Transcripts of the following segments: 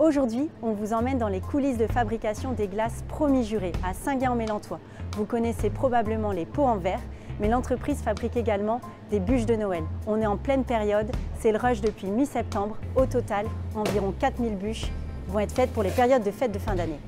Aujourd'hui, on vous emmène dans les coulisses de fabrication des glaces Promis Jurés à Saint-Guin-en-Mélantois. Vous connaissez probablement les pots en verre, mais l'entreprise fabrique également des bûches de Noël. On est en pleine période, c'est le rush depuis mi-septembre. Au total, environ 4000 bûches vont être faites pour les périodes de fêtes de fin d'année.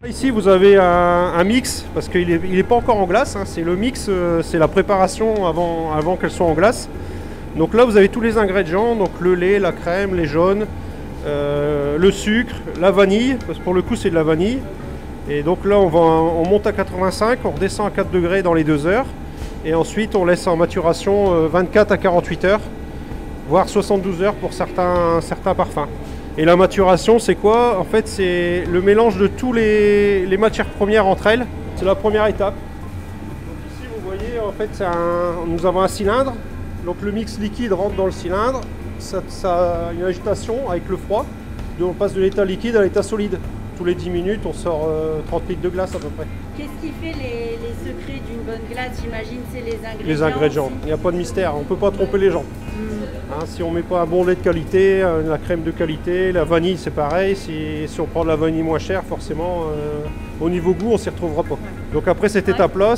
Ici vous avez un mix, parce qu'il n'est pas encore en glace, hein. C'est le mix, c'est la préparation avant qu'elle soit en glace. Donc là vous avez tous les ingrédients, donc le lait, la crème, les jaunes, le sucre, la vanille, parce que pour le coup c'est de la vanille. Et donc là on monte à 85, on redescend à 4 degrés dans les 2 heures. Et ensuite on laisse en maturation 24 à 48 heures, voire 72 heures pour certains parfums. Et la maturation, c'est quoi? En fait, c'est le mélange de tous les matières premières entre elles. C'est la première étape. Donc ici, vous voyez, en fait, nous avons un cylindre. Donc le mix liquide rentre dans le cylindre. Ça a une agitation avec le froid. On passe de l'état liquide à l'état solide. Tous les 10 minutes, on sort 30 litres de glace à peu près. Qu'est-ce qui fait les secrets d'une bonne glace? J'imagine c'est les ingrédients. Les ingrédients, il n'y a pas de mystère, on ne peut pas tromper les gens. Hein, si on ne met pas un bon lait de qualité, la crème de qualité, la vanille c'est pareil. Si on prend de la vanille moins chère, forcément, au niveau goût, on ne s'y retrouvera pas. Donc après cette étape-là,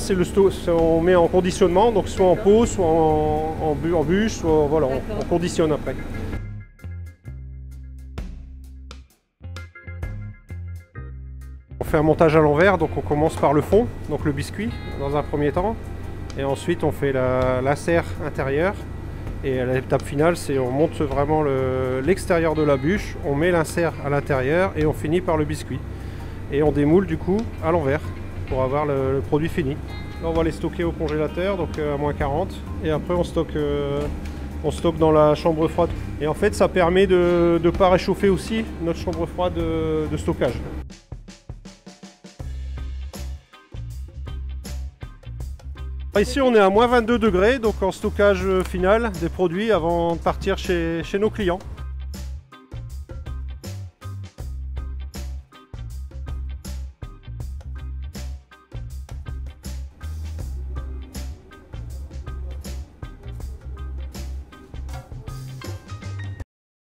on met en conditionnement, donc soit en pot, soit en bûche, soit voilà, on conditionne après. On fait un montage à l'envers, donc on commence par le fond, donc le biscuit dans un premier temps, et ensuite on fait l'insert intérieur, et à l'étape finale, on monte vraiment l'extérieur de la bûche, on met l'insert à l'intérieur et on finit par le biscuit. Et on démoule du coup à l'envers pour avoir le produit fini. Là on va les stocker au congélateur, donc à moins 40, et après on stocke dans la chambre froide. Et en fait ça permet de ne pas réchauffer aussi notre chambre froide de stockage. Ici on est à moins 22 degrés, donc en stockage final des produits avant de partir chez nos clients.